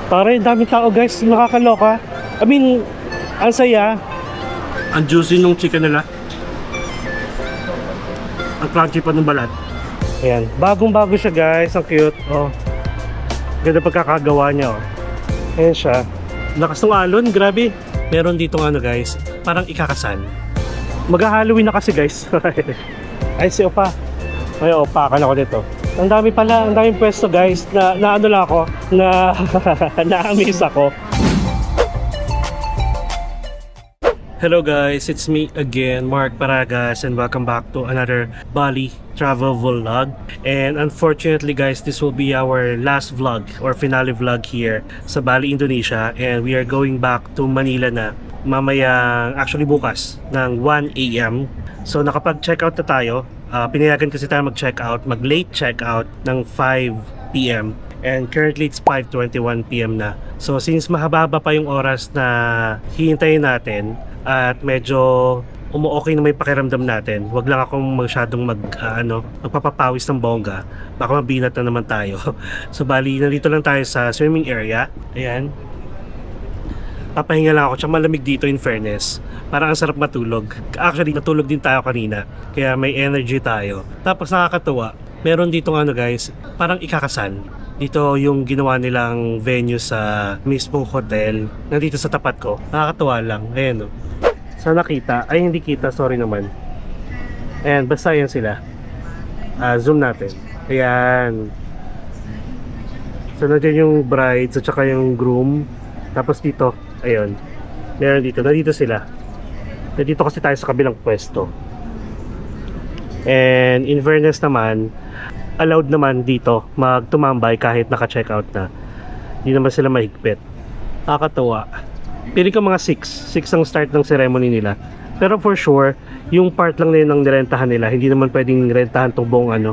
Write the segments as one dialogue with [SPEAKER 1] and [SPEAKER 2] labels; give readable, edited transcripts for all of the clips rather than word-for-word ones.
[SPEAKER 1] Tara, ang daming tao guys, nakakaloka. I mean, ang saya. Ang juicy nung chicken nila. Ang crunchy pa ng balat. Ayan, bagong-bago siya guys, ang cute. Oh. Ganda pagkakagawa niya oh. Ayan siya. Lakas ng alon, grabe. Meron dito ano guys, parang ikakasal. Mag-Halloween na kasi guys. Ay si Opa. Ay Opa, ako dito. Ang dami pala, ang daming pwesto guys na ano lang ako, na na-amaze ako. Hello guys, it's me again, Mark Paragas, and welcome back to another Bali travel vlog. And unfortunately guys, this will be our last vlog or finale vlog here sa Bali, Indonesia, and we are going back to Manila na mamaya, actually bukas ng 1 AM. So nakapag-check out na tayo. Pinayagan kasi tayo mag-check-out, mag-late check-out ng 5 PM and currently it's 5:21 PM na. So since mahaba pa yung oras na hihintayin natin at medyo umu-okay na may pakiramdam natin, wag lang akong masyadong magpapapawis ng bongga, baka mabinat na naman tayo. So bali, nandito lang tayo sa swimming area. Ayan, papahinga lang ako, tsaka malamig dito in fairness. Parang ang sarap matulog. Actually, natulog din tayo kanina, kaya may energy tayo. Tapos nakakatuwa, meron dito ano guys, parang ikakasal. Dito yung ginawa nilang venue sa mismong hotel. Nandito sa tapat ko. Nakakatuwa lang. Ayan o. Sana kita. Ay hindi kita, sorry naman. Ayan, basta yan sila. Zoom natin. Ayan. So nandiyan yung bride at saka yung groom. Tapos dito, ayun, meron dito, nandito sila. Nandito kasi tayo sa kabilang pwesto. And in fairness naman, allowed naman dito magtumambay kahit naka-check out na. Hindi naman sila mahigpit. Nakakatuwa. Pili ko mga 6 ang start ng ceremony nila. Pero for sure, yung part lang na yun ang nirentahan nila. Hindi naman pwedeng rentahan tong buong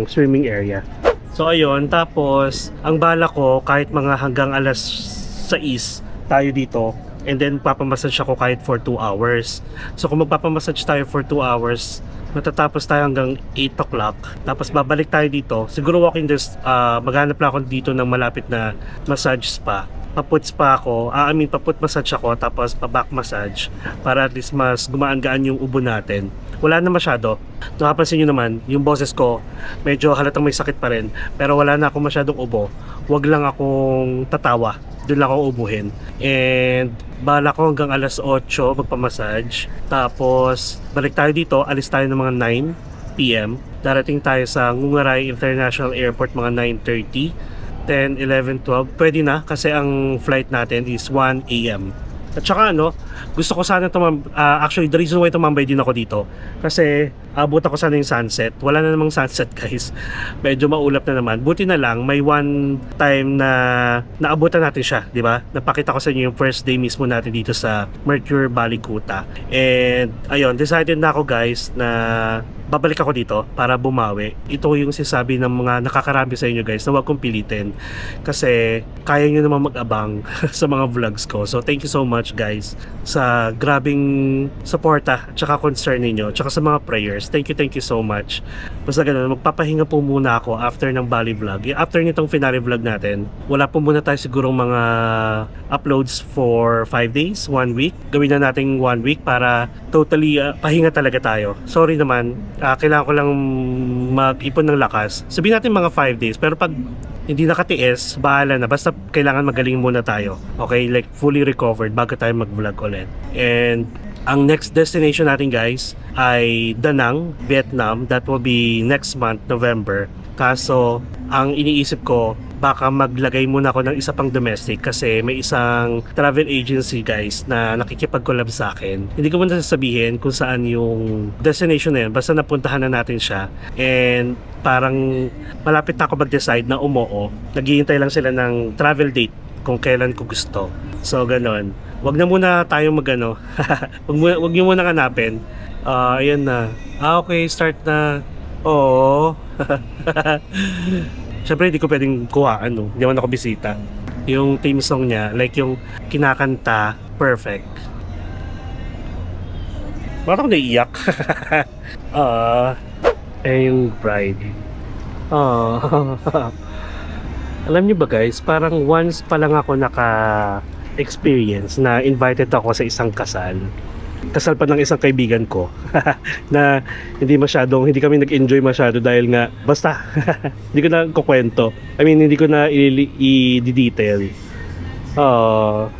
[SPEAKER 1] swimming area. So ayun, tapos ang bala ko kahit mga hanggang alas 6 tayo dito, and then papamassage ako kahit for 2 hours. So kung magpapamassage tayo for 2 hours, matatapos tayo hanggang 8 o'clock. Tapos babalik tayo dito. Siguro walking this, maghanap lang ako dito ng malapit na massage spa. Paput spa ako, paput massage ako, tapos pa-back massage para at least mas gumaan-gaan yung ubo natin. Wala na masyado. Nakapansin nyo naman, yung boses ko medyo halatang may sakit pa rin, pero wala na akong masyadong ubo. Wag lang akong tatawa, doon lang ako ubuhin. And bala ko hanggang alas 8 magpamassage. Tapos balik tayo dito, alis tayo ng mga 9 PM. Darating tayo sa Ngugaray International Airport mga 9:30, 10, 11, 12. Pwede na kasi ang flight natin is 1 AM. At saka gusto ko sana actually the reason why tumambay din ako dito kasi abot ako sana yung sunset. Wala na namang sunset guys. Medyo maulap na naman. Buti na lang may one time na naabutan natin siya, di ba? Napakita ko sa inyo yung first day mismo natin dito sa Mercure Bali Kuta. And ayun, decided na ako guys na babalik ako dito para bumawi. Ito yung sinasabi ng mga nakakarami sa inyo guys na huwag kong pilitin kasi kaya nyo naman mag-abang sa mga vlogs ko. So thank you so much guys sa grabing suporta at saka concern ninyo at saka sa mga prayers. Thank you so much. Basta ganun, magpapahinga po muna ako after ng Bali vlog. After nitong finale vlog natin, wala po muna tayo sigurong mga uploads for 5 days, 1 week. Gawin na natin 1 week para totally pahinga talaga tayo. Sorry naman, kailangan ko lang mag-ipon ng lakas. Sabihin natin mga 5 days, pero pag hindi nakatiis, bahala na. Basta kailangan magaling muna tayo. Okay, like fully recovered bago tayo mag-vlog ulit. And ang next destination natin guys ay Da Nang, Vietnam. That will be next month, November. Kaso, ang iniisip ko, baka maglagay muna ako ng isa pang domestic kasi may isang travel agency guys na nakikipag-collab sa akin. Hindi ko muna sasabihin kung saan yung destination na yun, basta napuntahan na natin siya. And parang malapit na ako mag-decide na umuo. Naghihintay lang sila ng travel date kung kailan ko gusto. So ganon. Wag na muna tayong wag nyo muna hanapin. Ayan na. Okay, start na. Oo. Siyempre hindi ko pwedeng kuhaan, hindi naman ako bisita. Yung theme song niya, like yung kinakanta, perfect. Bakit ako naiiyak? Yung bride. Alam niyo ba guys, parang once pa lang ako naka-experience na invited ako sa isang kasal. Kasal pa ng isang kaibigan ko na hindi kami nag-enjoy masyado dahil nga basta hindi ko na kukwento. I mean, hindi ko na i-detail. Oh,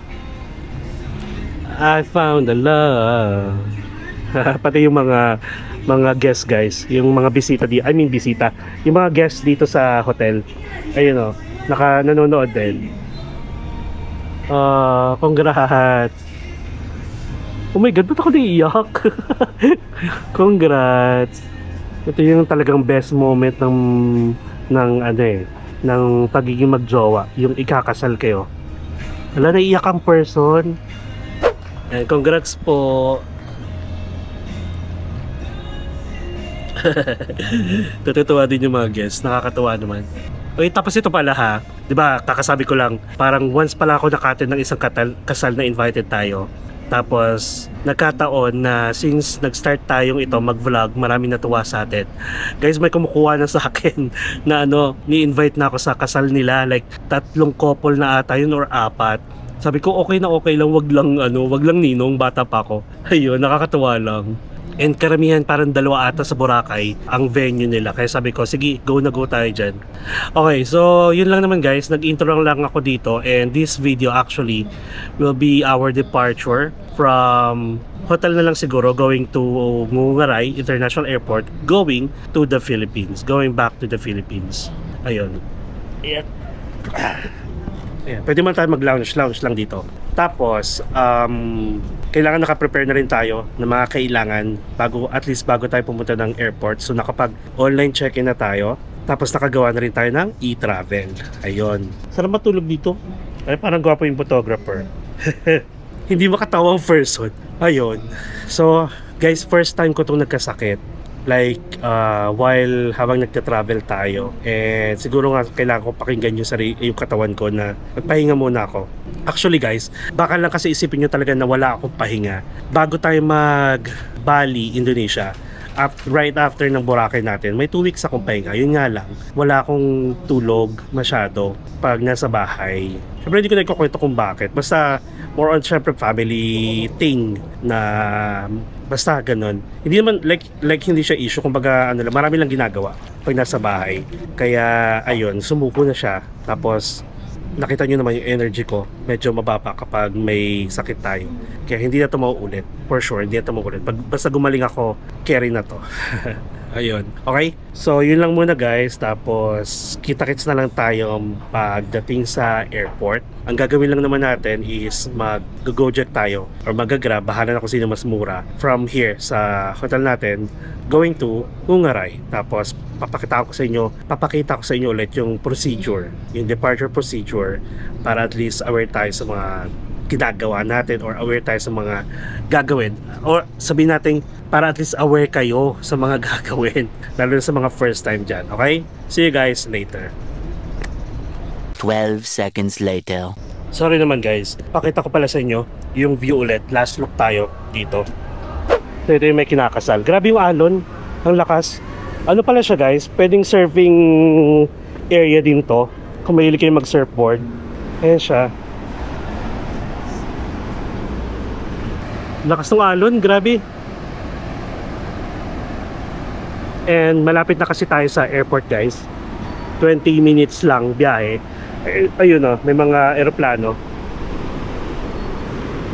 [SPEAKER 1] I found the love. Pati yung mga guests guys, yung mga bisita yung mga guests dito sa hotel. Ayun oh, nanonood din. Congrats. Oh my god, ba't ako naiiyak? Congrats. Ito yung talagang best moment ng pagiging magjowa, yung ikakasal kayo. Wala, naiiyak ang person. And congrats po. Tutuwa din yung mga guests, nakakatuwa naman. Okay, tapos ito pala ha, 'di ba? Kakasabi ko lang, parang once pala ako naka-attend ng isang kasal na invited tayo. Tapos nagkataon na since nag-start tayong ito mag-vlog, maraming natuwa sa atin. Guys, may kumukuha na sa akin na ni-invite na ako sa kasal nila, like 3 couple na ata yun or 4. Sabi ko okay lang, wag lang ninong, bata pa ako. Ayun, nakakatuwa lang. And karamihan parang 2 ata sa Boracay ang venue nila. Kaya sabi ko, sige, go tayo dyan. Okay, so yun lang naman guys. Nag-intro lang ako dito. And this video actually will be our departure from hotel na lang siguro, going to Ngugaray International Airport, going to the Philippines. Going back to the Philippines. Ayun. Ayan. Ayan. Pwede man tayo mag-lounge lang dito. Tapos, kailangan naka-prepare na rin tayo ng mga kailangan at least bago tayo pumunta ng airport. So nakapag-online check-in na tayo. Tapos nakagawa na rin tayo ng e-travel. Ayun. Sarap matulog dito. Ay, parang gwapo yung photographer. Hindi makatawa ang person. Ayun. So, guys, first time ko itong nagkasakit. Like, while habang nagta-travel tayo. And siguro nga kailangan ko pakinggan yung katawan ko na magpahinga muna ako. Actually guys, baka lang kasi isipin nyo talaga na wala akong pahinga. Bago tayo mag-Bali, Indonesia, right after ng Boracay natin, may 2 weeks akong pahinga. Yun nga lang, wala akong tulog masyado pag nasa bahay. Siyempre hindi ko na ikukwento kung bakit. Basta more on syempre family thing na basta ganun. Hindi naman like hindi siya issue, kumbaga marami lang ginagawa pag nasa bahay. Kaya ayun, sumuko na siya. Tapos nakita nyo naman yung energy ko, medyo mababa kapag may sakit tayo. Kaya hindi na ito mauulit. For sure, hindi na ito mauulit. Basta gumaling ako, carry na to. Ayun. Okay? So, yun lang muna guys. Tapos, kita-kits na lang tayo pagdating sa airport. Ang gagawin lang naman natin is mag-Gojek tayo or mag-Grab. Bahala na kung sino mas mura. From here sa hotel natin, going to Ngugaray. Tapos, papakita ko sa inyo ulit yung procedure, yung departure procedure, para at least aware tayo sa mga ginagawa natin or aware tayo sa mga gagawin, or sabihin natin para at least aware kayo sa mga gagawin, lalo na sa mga first time dyan. Okay? See you guys later.
[SPEAKER 2] 12 seconds later.
[SPEAKER 1] Sorry naman guys, pakita ko pala sa inyo yung view ulit. Last look tayo dito. So ito yung may kinakasal. Grabe yung alon, ang lakas. Ano pala siya guys, pwedeng surfing area din to kung mahilig kayo mag-surfboard. Ayan siya. Lakas ng alon, grabe. And malapit na kasi tayo sa airport guys. 20 minutes lang biyahe. Ayun o, may mga eroplano.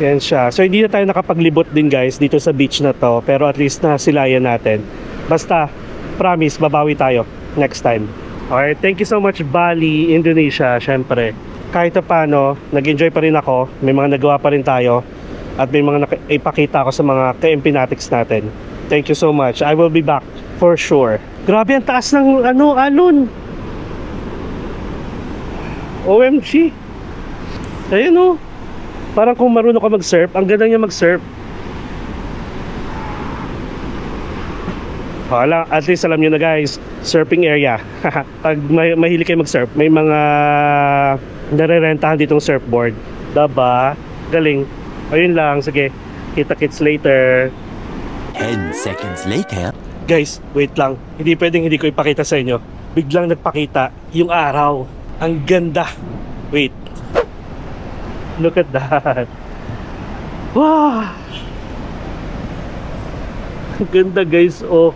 [SPEAKER 1] Yan siya. So hindi na tayo nakapaglibot din guys dito sa beach na to, pero at least nasilayan natin. Basta, promise, babawi tayo next time. Okay, thank you so much Bali, Indonesia. Syempre, kahit paano, nag-enjoy pa rin ako. May mga nagawa pa rin tayo. At may mga ipakita ako sa mga ka-empinatics natin. Thank you so much. I will be back for sure. Grabe ang taas ng alon. OMG. Ayun o. Parang kung marunong ka mag-surf, ang ganda niya mag-surf. Hala, at least alam nyo na guys, surfing area. Pag mahilig kayo mag-surf, may mga nare-rentahan ditong surfboard. Diba? Galing. Ayun lang, sige. Kita-kits later.
[SPEAKER 2] 10 seconds later.
[SPEAKER 1] Guys, wait lang. Hindi pwedeng hindi ko ipakita sa inyo. Biglang nagpakita yung araw. Ang ganda. Wait. Look at that. Wow. Ang ganda guys, oh.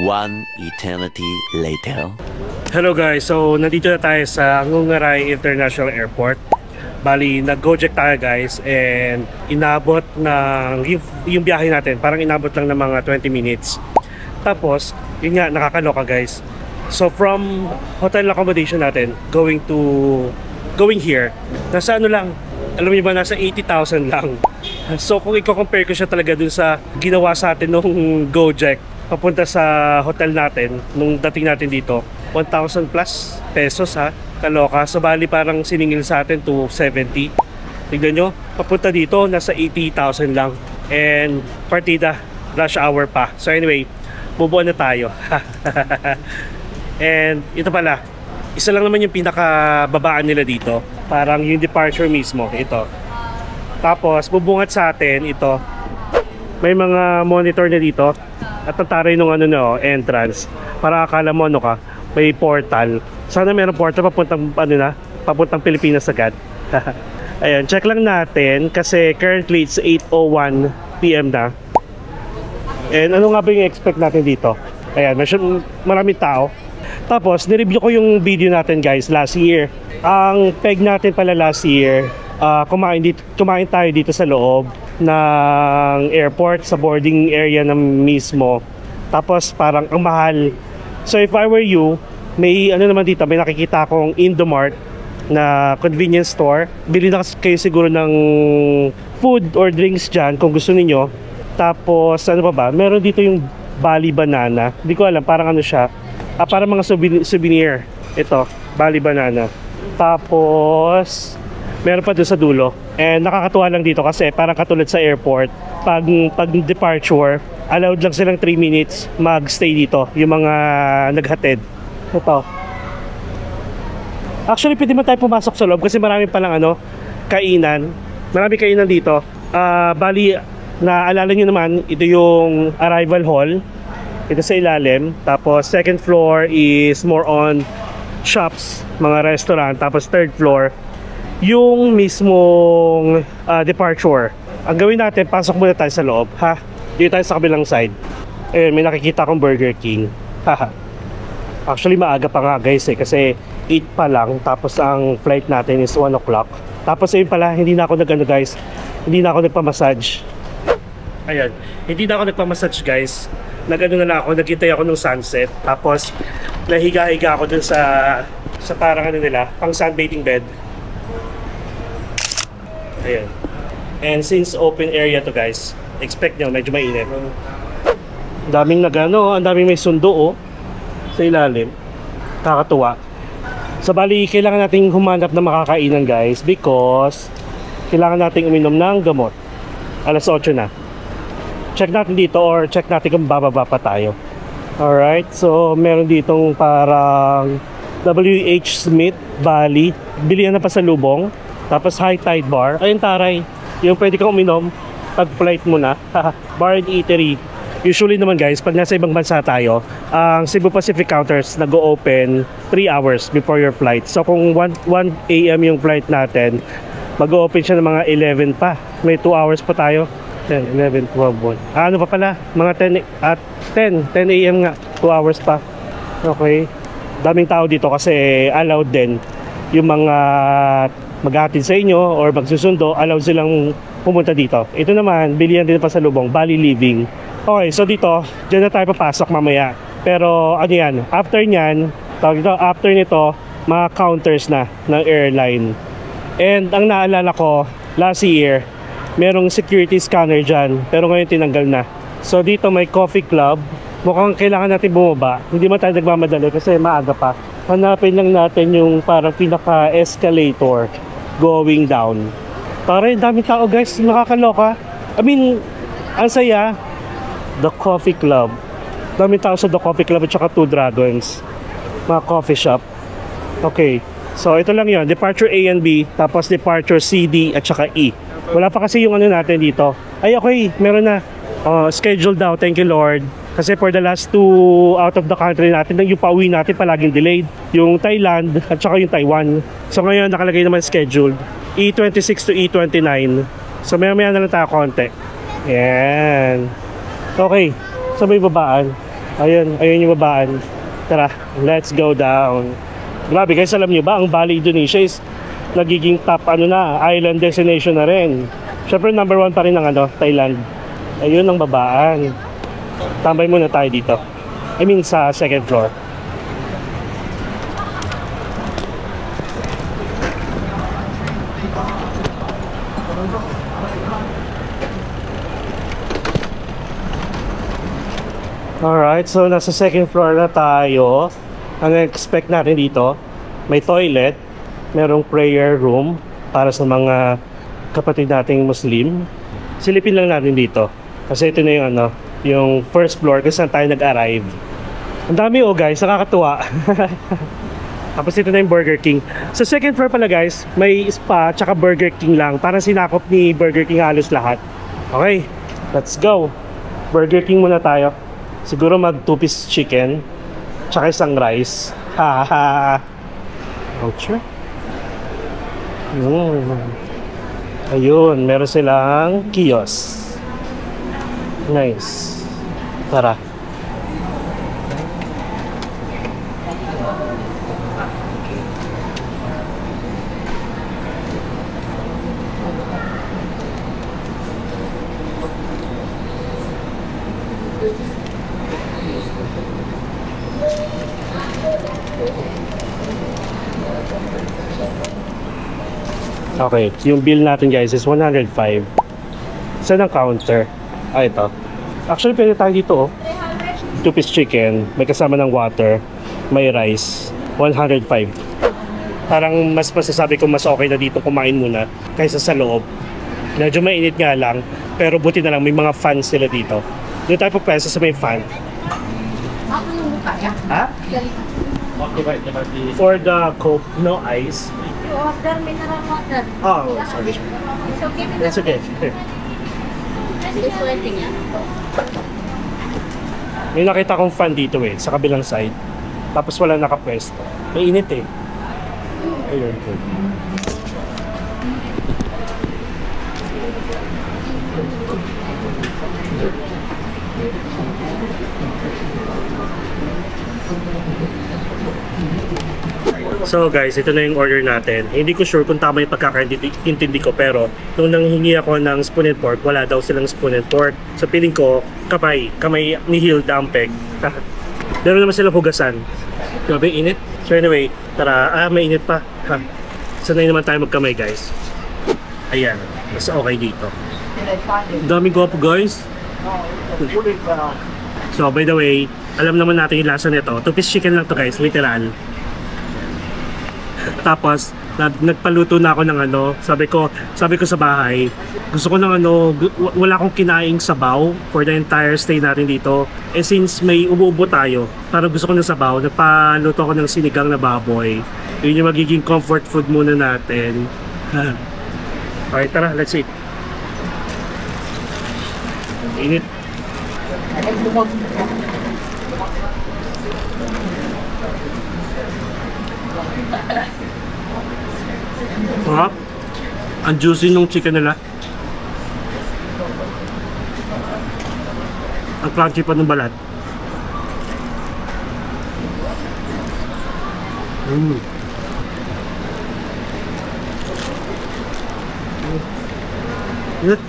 [SPEAKER 2] One eternity later.
[SPEAKER 1] Hello guys, so nandito na tayo sa Ngungaray International Airport. Bali, nag-Gojek tayo guys and inabot ng yung biyahe natin, parang inabot lang ng mga 20 minutes. Tapos, yun nga, nakakaloka guys. So from hotel accommodation natin, going here, nasa ano lang, alam niyo ba, nasa 80,000 lang. So kung i-compare ko siya talaga dun sa ginawa sa atin nung Gojek, papunta sa hotel natin, nung dating natin dito, 1,000 plus pesos ha, kaloka. So bali parang siningil sa atin to 70. Tignan nyo, papunta dito, nasa 80,000 lang. And partida, rush hour pa. So anyway, bubuan na tayo. And ito pala, isa lang naman yung pinakababaan nila dito. Parang yung departure mismo, ito. Tapos, bubungat sa atin, ito. May mga monitor na dito. At nataray nung ano no, entrance. Para akala mo ano ka, may portal. Sana meron portal papuntang ano na, papuntang Pilipinas agad. Ayun, check lang natin kasi currently it's 8:01 PM na. And ano nga ba yung expect natin dito? Ayan, maraming tao. Tapos, nireview ko yung video natin guys last year. Ang peg natin pala last year, kumain tayo dito sa loob ng airport, sa boarding area na mismo. Tapos parang ang mahal. So if I were you, may ano naman dito, may nakikita akong Indomart na convenience store. Bili na kayo siguro ng food or drinks dyan kung gusto niyo. Tapos ano pa ba, meron dito yung Bali Banana. Hindi ko alam, parang ano siya, parang mga souvenir. Ito, Bali Banana. Tapos meron pa doon sa dulo. And nakakatuwa lang dito kasi parang katulad sa airport, pag departure, allowed lang silang 3 minutes magstay dito, yung mga naghatid. Ito. Actually, pwede man tayo pumasok sa loob kasi marami palang ano, kainan. Marami kainan dito. Bali, naalala nyo naman, ito yung arrival hall. Ito sa ilalim. Tapos second floor is more on shops, mga restaurant. Tapos third floor, yung mismong departure. Ang gawin natin, pasok muna tayo sa loob, ha? Dito tayo sa kabilang side. Ayun, may nakikita akong Burger King. Haha. Actually, maaga pa nga guys kasi 8 pa lang. Tapos ang flight natin is 1 o'clock. Tapos ayun pala, hindi na ako nag-ano guys. Hindi na ako nagpamassage. Ayan, hindi na ako nagpamassage guys. Nag-ano na lang ako, nagkitay ako ng sunset. Tapos, nahiga-higa ako dun sa parang ano nila, pang sunbathing bed. Ayan. And since open area to guys, expect nyo medyo mainit. Daming nagano, ang daming may sundo oh, sa ilalim. Kakatuwa. So bali, kailangan nating humanap ng makakainan guys because kailangan nating uminom ng gamot. Alas 8 na. Check natin dito or check natin kung bababa pa tayo. Alright, so meron ditong parang W.H. Smith Bali. Bilihan na pa sa lubong. Tapos high tide bar. Ayun taray, yung pwede kang uminom pag flight mo na. Bar and eatery. Usually naman guys, pag nasa ibang bansa tayo, ang Cebu Pacific counters nag-o-open 3 hours before your flight. So kung 1 AM yung flight natin, mag-o-open siya ng mga 11 pa. May 2 hours pa tayo. 10, 11, 12, 1. Ano pa pala? Mga 10 AM nga. 2 hours pa. Okay. Daming tao dito kasi allowed din yung mga maghahatid sa inyo or magsusundo, allow silang pumunta dito. Ito naman, bilihan din pa sa lubong, Bali Living. Okay, so dito, dyan na tayo papasok mamaya. Pero ano yan, after nyan, after nito, mga counters na ng airline. And ang naalala ko, last year, merong security scanner dyan, pero ngayon tinanggal na. So dito may coffee club. Mukhang kailangan natin bumaba. Hindi man tayo nagmamadali kasi maaga pa. Hanapin lang natin yung parang pinaka-escalator going down. Parang daming tao guys, nakakaloka. I mean, ang saya, The Coffee Club. Daming tao sa The Coffee Club at saka Two Dragons. Mga coffee shop. Okay, so ito lang yon, departure A and B, tapos departure C, D at saka E. Wala pa kasi yung ano natin dito. Ay okay, meron na. Scheduled daw, thank you Lord. Kasi for the last 2 out of the country natin, yung pauwi natin palaging delayed. Yung Thailand at saka yung Taiwan. So ngayon nakalagay naman scheduled. E26 to E29. So maya na lang tayo konti. Yan. Okay, so may babaan. Ayun yung babaan. Tara, let's go down. Grabe guys, alam nyo ba, ang Bali, Indonesia is nagiging top island destination na rin. Syempre number 1 pa rin ang Thailand. Ayun ang babaan. Tambay muna tayo dito. I mean sa second floor. Alright, so nasa second floor na tayo. Ang expect natin dito, may toilet, merong prayer room para sa mga kapatid nating Muslim. Silipin lang natin dito. Kasi ito na yung yung first floor kasi saan tayo nag-arrive. Ang dami guys, nakakatuwa. Tapos ito na yung Burger King. Sa second floor pala guys, may spa tsaka Burger King lang. Parang sinakop ni Burger King halos lahat. Okay, let's go. Burger King muna tayo. Siguro mag 2-piece chicken tsaka isang rice. Haha. Ouch. Ayun, meron silang kiosk. Nice. Tara. Okay, yung bill natin guys is 105. Saan ang counter? Ito. Actually, pwede tayo dito 2-piece chicken, may kasama ng water, may rice, 105. Parang mas masasabi ko mas okay na dito kumain muna kaysa sa loob. Medyo mainit nga lang, pero buti na lang may mga fans sila dito. Doon tayo pupwesto sa may fan. Ha? For the Coke, no ice.
[SPEAKER 3] Order mineral water.
[SPEAKER 1] Oh, sorry.
[SPEAKER 3] It's okay.
[SPEAKER 1] It's okay.
[SPEAKER 3] It's waiting yan.
[SPEAKER 1] May nakita kong fan dito sa kabilang side. Tapos wala nakapwesto. May init Ayun. So guys, ito na yung order natin. Hindi ko sure kung tama yung pagkakaintindi ko, pero nung nanghingi ako ng spoon and fork, wala daw silang spoon and fork. So feeling ko, kamay ni Hill Dampeg. Meron naman silang hugasan. Grabe, init. So anyway, tara, may init pa. Sanay naman tayo magkamay guys. Ayan, mas okay dito. Daming gwapo guys. So by the way, alam naman natin yung lasa nito. 2-piece chicken lang to guys, literal. Tapos nagpaluto na ako ng sabi ko sa bahay, gusto ko ng wala akong kinaing sabaw for the entire stay natin dito. Since may umuubo tayo, parang gusto ko ng sabaw, nagpaluto ako ng sinigang na baboy. Yun yung magiging comfort food muna natin. Alright, tara, let's eat. Init. Sarap. Ang juicy nung chicken nila. Ang crunchy pa ng balat. Init.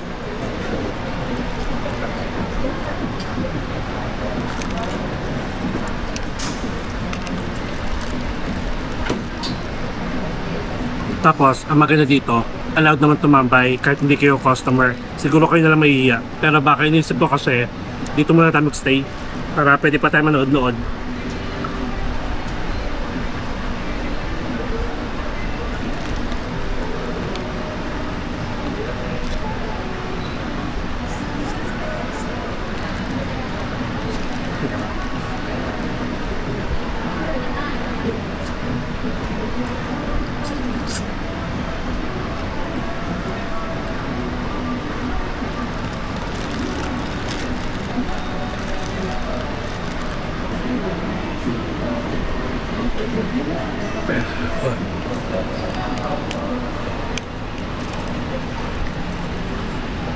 [SPEAKER 1] Tapos, ang maganda dito, allowed naman tumambay kahit hindi kayo customer. Siguro kayo na lang mahihiya. Pero baka inisip ko kasi, dito muna tayo magstay para pwede pa tayo manood-nood.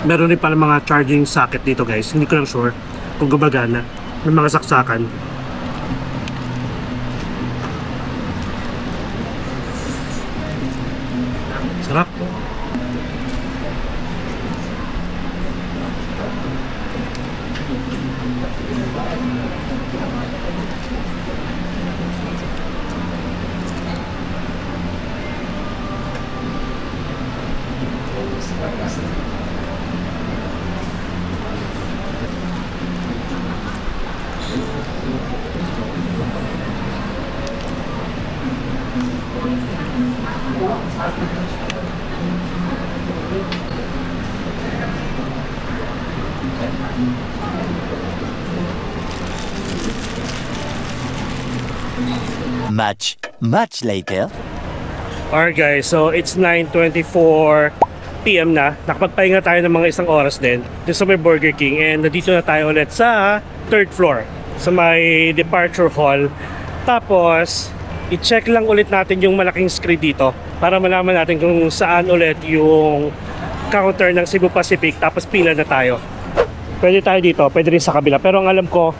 [SPEAKER 1] Meron rin pala mga charging socket dito guys. Hindi ko lang sure kung gumagana. May mga saksakan. Sarap.
[SPEAKER 2] Much later.
[SPEAKER 1] Alright guys, so it's 9:24 PM na. Nakapagpahinga tayo ng mga isang oras din dito sa may Burger King, and nandito na tayo ulit sa 3rd floor sa may departure hall. Tapos i-check lang ulit natin yung malaking screen dito para malaman natin kung saan ulit yung counter ng Cebu Pacific, tapos pila na tayo. Pwede tayo dito, pwede rin sa kabila, pero ang alam ko,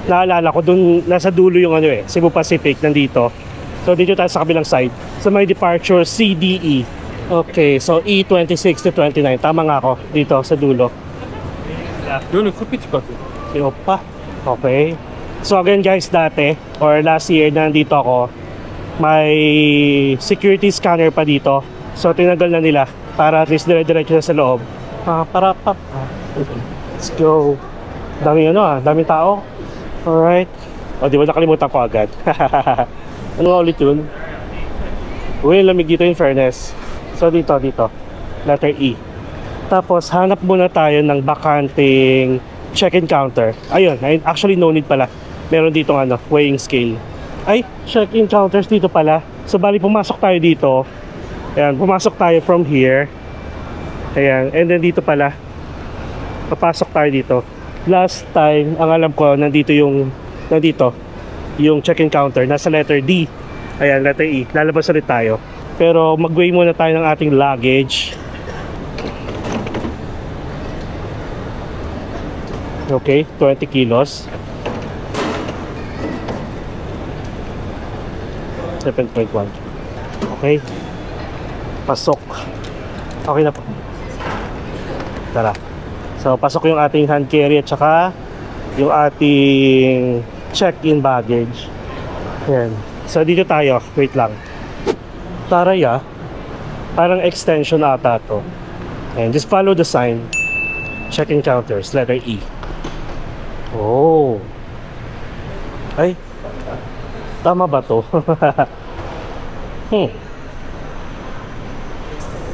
[SPEAKER 1] naalala ko dun nasa dulo yung ano Cebu Pacific nandito. So dito tayo sa kabilang side sa may departure CDE. Okay, so E26 to 29. Tama nga ako dito sa dulo. Dulo, kapit ko. Opa. Okay. So again guys, dati or last year nandito ako, may security scanner pa dito. So tinanggal na nila para at least dire-diretso na sa loob. Let's go. Daming daming tao. Alright. O, di ba nakalimutan ko agad? Ano nga ulit yun? Uy, lamig dito in fairness. So dito. Letter E. Tapos hanap muna tayo ng bakanting check-in counter. Ayun, actually no need pala. Meron dito weighing scale. Ay, check-in counters dito pala. So bali pumasok tayo dito. Ayan, pumasok tayo from here. Ayan, and then dito pala. Papasok tayo dito. Last time, ang alam ko, nandito yung check-in counter, nasa letter D. Ayan, letter E. Lalabas ulit tayo. Pero mag-weigh muna tayo ng ating luggage. Okay, 20 kilos. 7.1. Okay. Pasok. Okay na po. Tara. So, pasok yung ating hand carry at saka yung ating check-in baggage. Ayan. So, dito tayo. Wait lang. Taray parang extension ata to. And just follow the sign. Check-in counters. Letter E. Oh. Ay. Tama ba to?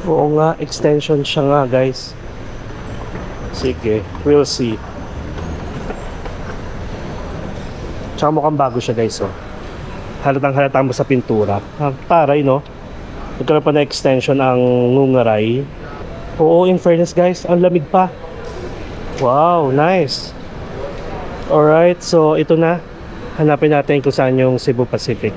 [SPEAKER 1] Oo nga. Extension siya nga guys. Sige, we'll see. Tsaka mukhang bago siya guys Halatang halata mo sa pintura. Taray no. Nagkaroon pa na extension ang ngungaray. Oo, in fairness guys, ang lamig pa. Wow, nice. Alright, so ito na. Hanapin natin kung saan yung Cebu Pacific.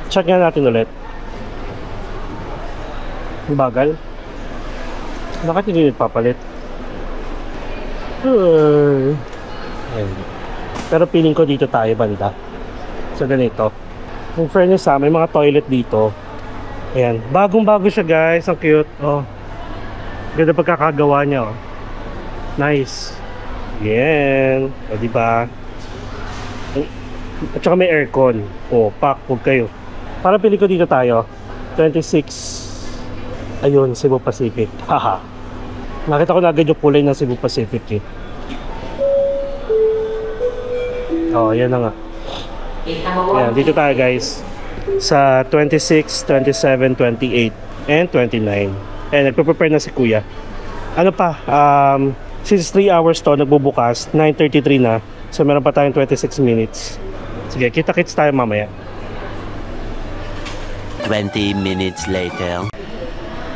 [SPEAKER 1] Check nga natin ulit. Bagal. Bakit hindi nagpapalit? Pero feeling ko dito tayo banda. So ganito. In fairness may mga toilet dito. Ayan. Bagong bago siya guys. Ang cute. Oh. Ganda pagkakagawa niya Nice. Yan. O diba? At saka may aircon. O, pack, huwag kayo. Para pili ko dito tayo. 26. Ayun, Cebu Pacific. Haha. Nakita ko na agad yung kulay ng Cebu Pacific eh. Oh, yan na nga. Ayan, dito tayo guys. Sa 26, 27, 28, and 29. And nagpe-prepare na si Kuya. Ano pa? Since 3 hours to, nagbubukas. 9:33 na. So meron pa tayong 26 minutes. Sige, kita-kits tayo mamaya.
[SPEAKER 2] 20 minutes later.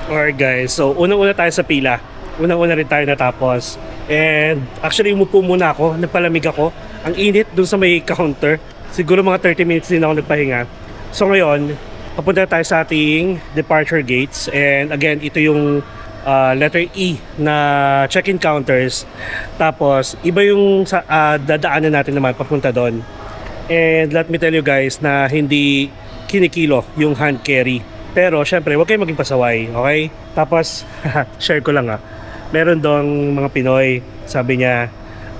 [SPEAKER 1] Alright guys, so unang-una tayo sa pila. Unang-una rin tayo natapos. And actually umupo muna ako, nagpalamig ako. Ang init dun sa may counter. Siguro mga 30 minutes din ako nagpahinga. So ngayon, papunta tayo sa ating departure gates. And again, ito yung letter E na check-in counters. Tapos iba yung dadaanan natin naman papunta doon. And let me tell you guys na hindi kinikilo yung hand carry. Pero syempre, huwag kayong maging pasaway, okay? Tapos, share ko lang meron dong mga Pinoy, sabi niya,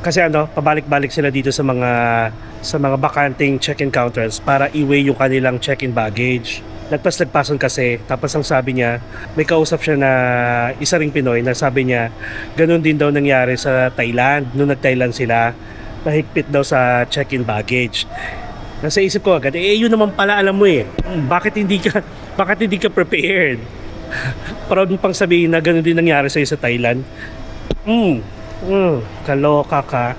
[SPEAKER 1] kasi pabalik-balik sila dito sa mga bakanting check-in counters para i-weigh yung kanilang check-in baggage. Nagpas-nagpason kasi, tapos ang sabi niya, may kausap siya na isa ring Pinoy na sabi niya, ganun din daw nangyari sa Thailand, nung nag-Thailand sila, mahigpit daw sa check-in baggage. Nasa isip ko agad, yun naman pala alam mo bakit hindi ka prepared? Proud mo pang sabihin na ganun din nangyari sa'yo sa Thailand. Kaloka ka.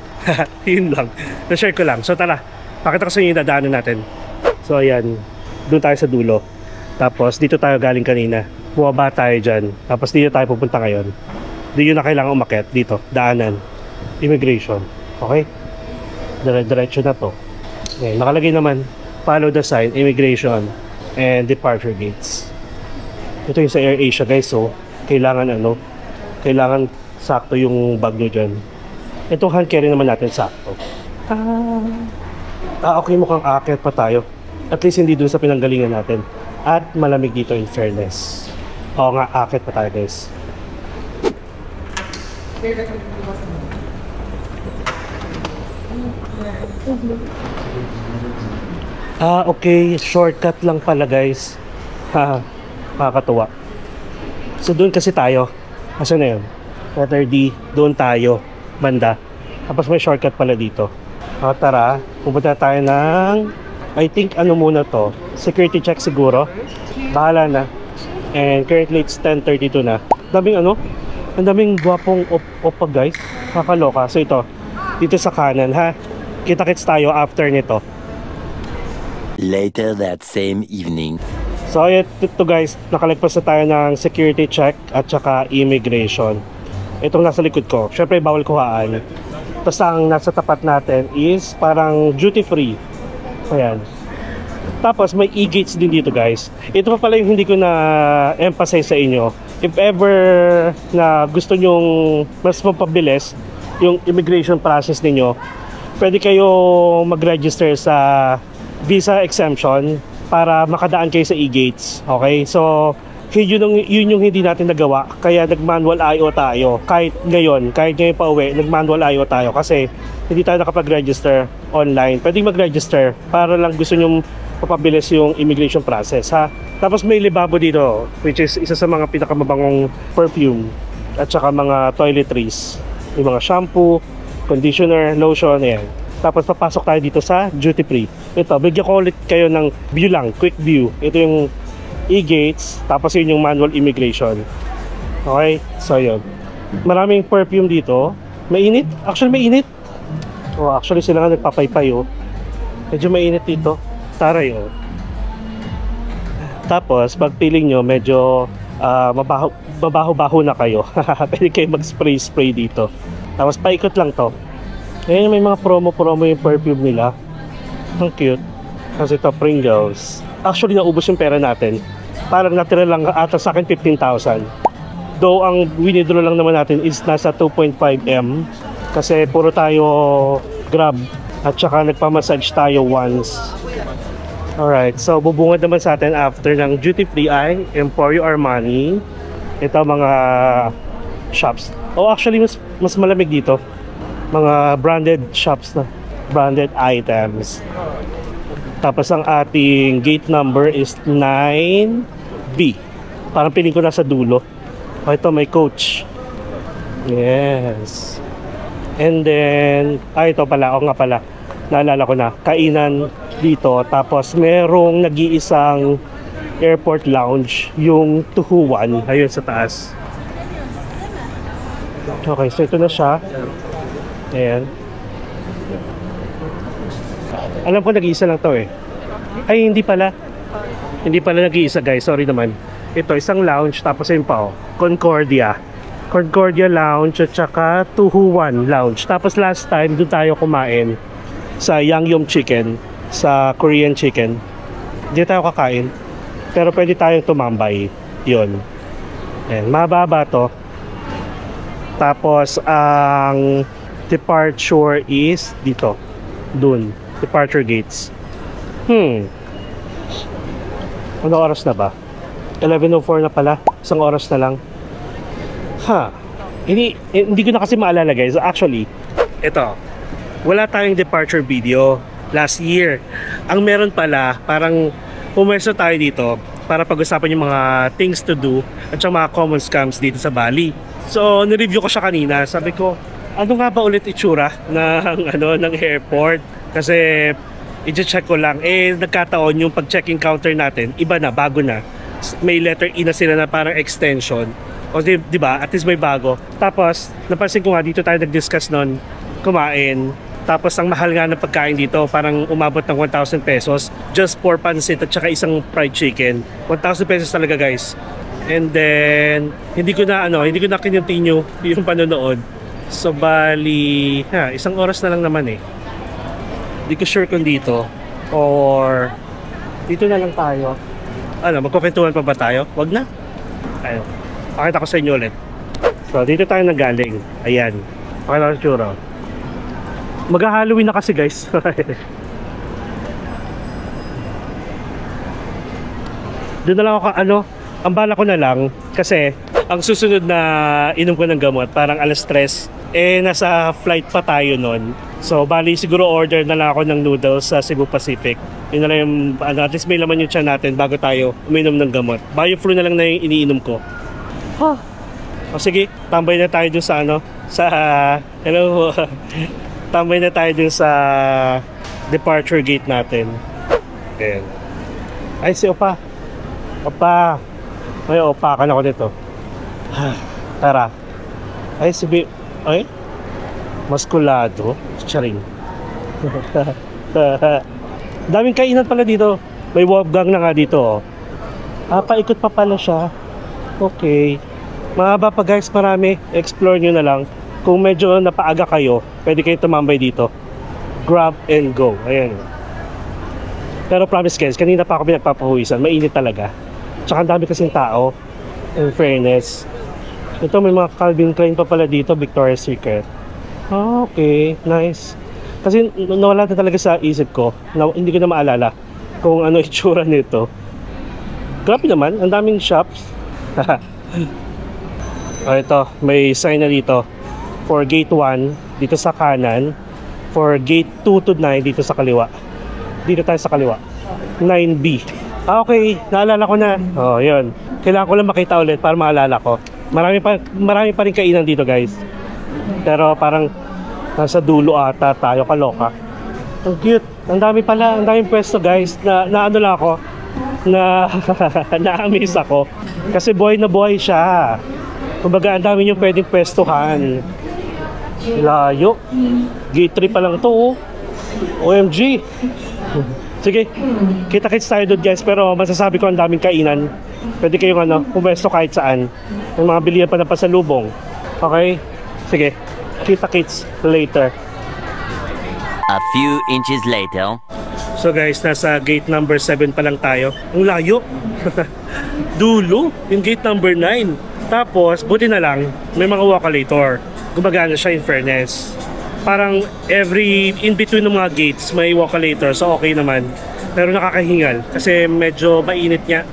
[SPEAKER 1] Yun lang, na-share ko lang. So tara, pakita ko sa inyo yung dadaanan natin. So ayan, doon tayo sa dulo. Tapos dito tayo galing kanina, bumaba tayo dyan. Tapos dito tayo pupunta ngayon. Dito na kailangan umakyat, dito, daanan, immigration. Okay? Diretso na to. Okay, nakalagay naman, follow the sign, immigration and departure gates. Ito yung sa AirAsia guys, so kailangan sakto yung bag nyo dyan. Itong hand carry naman natin sakto. Okay, mukhang aakyat pa tayo. At least hindi dun sa pinanggalingan natin. At malamig dito in fairness. Oo nga, aakyat pa tayo guys. Okay, shortcut lang pala guys. Makakatuwa. So doon kasi tayo. Asan na yun? Letter D, doon tayo, banda. Tapos may shortcut pala dito. Tara, pupunta tayo ng, I think muna to, security check siguro. Bahala na. And currently it's 10:32 na. Ang daming gwapong opa guys. Kakaloka. So ito, dito sa kanan ha. Kita-kits tayo after nito.
[SPEAKER 2] Later that same evening.
[SPEAKER 1] So ito guys, nakalagpas na tayo ng security check at saka immigration. Itong nasa likod ko, syempre bawal kuhaan. Tapos ang nasa tapat natin is parang duty free. Ayan. Tapos may e-gates din dito guys. Ito pa pala yung hindi ko na emphasize sa inyo. If ever na gusto nyong mas mapabilis yung immigration process ninyo, pwede kayo mag-register sa visa exemption para makadaan kayo sa e-gates. Okay? So, yun yung hindi natin nagawa. Kaya nag-manual IO tayo. Kahit ngayon pa uwi, nag-manual IO tayo kasi hindi tayo nakapag-register online. Pwede mag-register para lang gusto nyong papabilis yung immigration process, ha? Tapos may libabo dito, which is isa sa mga pinakamabangong perfume at saka mga toiletries. Yung mga shampoo, conditioner, lotion, ayan. Tapos papasok tayo dito sa duty free. Ito, bigyan ko ulit kayo ng view lang, quick view. Ito yung e-gates, tapos yun yung manual immigration. Okay, so yun. Maraming perfume dito. Mainit? Actually mainit. Actually sila nga nagpapaypay Medyo mainit dito. Taray Tapos pag feeling nyo medyo mabaho-baho na kayo, pwede kayo mag-spray dito. Tapos paikot lang to. Ngayon may mga promo yung perfume nila. Ang cute. Kasi ito Pringles. Actually naubos yung pera natin. Parang natira lang ata sa akin 15,000. Though ang winidraw lang naman natin is nasa 2.5M. Kasi puro tayo Grab. At saka nagpamassage tayo once. Alright, so bubungad naman sa atin after ng duty free ay Emporio Armani. Ito mga shops. Actually mas malamig dito. Mga branded shops na. branded items. Tapos ang ating gate number is 9B. Parang piling ko nasa dulo. O ito, may coach. Yes. And then, ito pala, o nga pala, naalala ko na, kainan dito. Tapos merong nag-iisang airport lounge, yung Tuhuan, ayun sa taas. Okay, so ito na siya. Ayan. Alam ko nag-iisa lang to eh. Ay, hindi pala. Hindi pala nag-iisa guys, sorry naman. Ito, isang lounge, tapos yun pa oh, Concordia Lounge at saka Tuhuan Lounge. Tapos last time, doon tayo kumain sa Yangyom Chicken, sa Korean chicken. Hindi tayo kakain, pero pwede tayong tumambay. Yun. Ayan, mababa to. Tapos ang departure is dito. Dun. Departure gates. Ano oras na ba? 11:04 na pala. Isang oras na lang. Hindi ko na kasi maalala guys. Actually, ito. Wala tayong departure video last year. Ang meron pala, parang pumesto tayo dito para pag-usapan yung mga things to do at yung mga common scams dito sa Bali. So, nireview ko siya kanina. Sabi ko, ano nga ba ulit itsura ng airport? Kasi i-check ko lang. Nagkataon yung pag-checking counter natin, iba na, bago na. May letter E na sila na parang extension. O di ba? At least may bago. Tapos, napansin ko nga dito tayo nag-discuss nun, kumain. Tapos ang mahal nga ng pagkain dito, parang umabot ng 1,000 pesos just for pansit at saka isang fried chicken. 1,000 pesos talaga guys. And then, hindi ko na continue yung panonood. So bali, isang oras na lang naman eh. Hindi ko sure kung dito or dito na lang tayo. Magkukwentuhan pa ba tayo? Wag na. Ayun. Pakita ko sa inyo ulit. So dito tayo nagaling. Ayan. Pakita ko sa tsura. Mag-Halloween na kasi guys. Doon na lang ako ang bala ko na lang kasi ang susunod na inom ko ng gamot parang alas 3 nasa flight pa tayo nun. So bali siguro order na lang ako ng noodles sa Cebu Pacific. Yun na lang yung at least may laman yung tiyan natin bago tayo uminom ng gamot. Bioflu na lang na yung iniinom ko. O sige, tambay na tayo dun sa hello. Tambay na tayo dun sa departure gate natin. Ayan. Ay si Opa. May opakan ako dito. Tara. Ay si B. Ay? Maskulado. Charing. Daming kainan pala dito. May Wolfgang na nga dito. Paikot pa pala siya. Okay. Mahaba pa guys, marami. Explore nyo na lang. Kung medyo napaaga kayo, pwede kayo tumambay dito. Grab and go. Ayan. Pero promise guys, kanina pa ako pinagpapahuwisan. Mainit talaga. Tsaka ang dami kasing tao. In fairness. Ito may mga Calvin Klein pa pala dito. Victoria's Secret. Okay. Nice. Kasi nawala na talaga sa isip ko. Hindi ko na maalala kung ano itsura nito. Grabe naman. Ang daming shops. Ito. May sign na dito. For gate 1 dito sa kanan. For gate 2 to 9 dito sa kaliwa. Dito tayo sa kaliwa. 9B. Okay, naalala ko na. Oh, yun. Kailangan ko lang makita ulit para maalala ko. Marami pa rin kainan dito, guys. Pero parang nasa dulo ata tayo, kaloka. Ang cute. Ang dami pala, ang daming pwesto, guys. Na ano lang ako. Na-amaze ako. Kasi buhay na buhay siya. Kumbaga, ang dami yung pwedeng pwestuhan. Layo. Gate 3 pa lang to, oh. OMG. Sige, kita-kits tayo doon guys. Pero masasabi ko ang daming kainan. Pwede kayong pumesto kahit saan. May mga bilihan pa na pasalubong. Okay? Sige, kita-kits later.
[SPEAKER 2] A few inches later.
[SPEAKER 1] So guys, nasa gate number 7 pa lang tayo. Ang layo. Dulo, yung gate number 9. Tapos, buti na lang, may mga walkalator. Gumagana siya in fairness. Parang in between ng mga gates may walkalator, so okay naman. Pero nakakahingal kasi medyo mainit niya.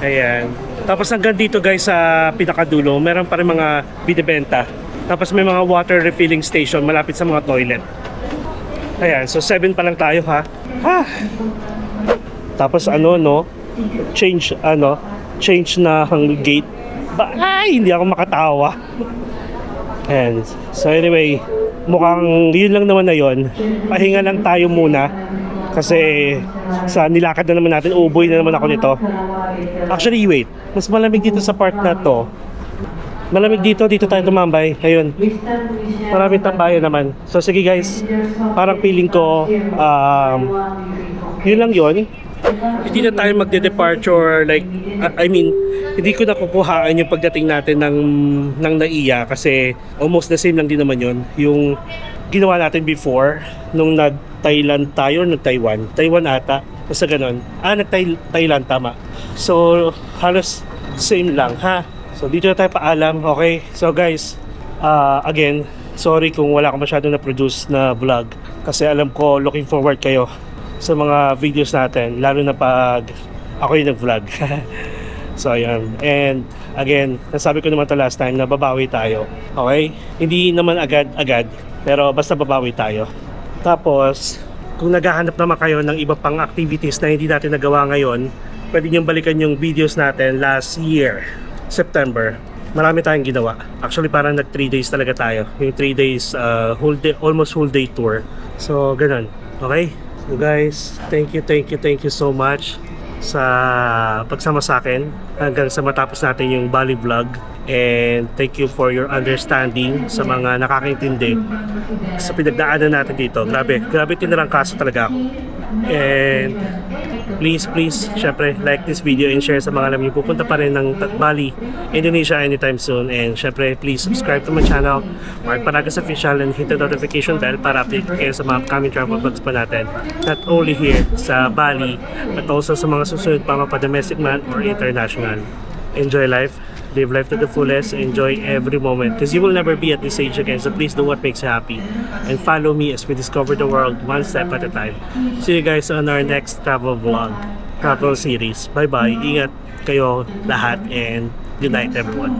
[SPEAKER 1] Ayan. Tapos hanggang dito guys sa pinakadulo, meron pa rin mga binibenta. Tapos may mga water refilling station malapit sa mga toilet. Ayan, so 7 pa lang tayo ha. Tapos ano no, change na ang gate. Ay, hindi ako makatawa. Ayan, so anyway, mukhang yun lang naman na yun. Pahinga lang tayo muna kasi sa nilakad na naman natin, uboy na naman ako nito. Actually wait, mas malamig dito sa part na to. Malamig dito tayo tumambay. Ayun, maraming tambayan naman. So sige guys, parang feeling ko yun lang yun. Hindi na tayo magde-departure like, I mean, hindi ko nakukuhaan yung pagdating natin ng NAIA kasi almost the same lang din naman yun yung ginawa natin before nung nag-Thailand tayo, nag-Taiwan ata, basta ganon. Nag-Thailand, tama. So halos same lang ha. So dito na tayo paalam, okay? So guys, again, sorry kung wala akong masyadong na-produce na vlog kasi alam ko looking forward kayo sa mga videos natin, lalo na pag ako yung nag-vlog. So ayun, and again, nasabi ko naman to last time na babawi tayo, okay? Hindi naman agad-agad, pero basta babawi tayo. Tapos, kung naghahanap naman kayo ng iba pang activities na hindi natin nagawa ngayon, pwede nyo balikan yung videos natin last year, September. Marami tayong ginawa. Actually parang nag 3 days talaga tayo. Yung 3 days, whole day, almost whole day tour. So ganun, okay? So guys, thank you so much sa pagsama sa akin hanggang sa matapos natin yung Bali vlog, and thank you for your understanding sa mga nakakaintindi sa pinagdaanan natin dito. Grabe tinarangkaso talaga ako. And please, syempre like this video and share sa mga alam niyo pupunta pa rin ng Bali, Indonesia anytime soon. And syempre please subscribe to my channel, Mark Paragas Official, and hit the notification bell para update kayo sa mga upcoming travel vlogs pa natin, not only here sa Bali but also sa mga susunod pa domestic man or international. Enjoy life, live life to the fullest, enjoy every moment because you will never be at this age again. So please do what makes you happy and follow me as we discover the world one step at a time. See you guys on our next travel vlog, travel series. Bye bye, ingat kayo lahat and good night everyone.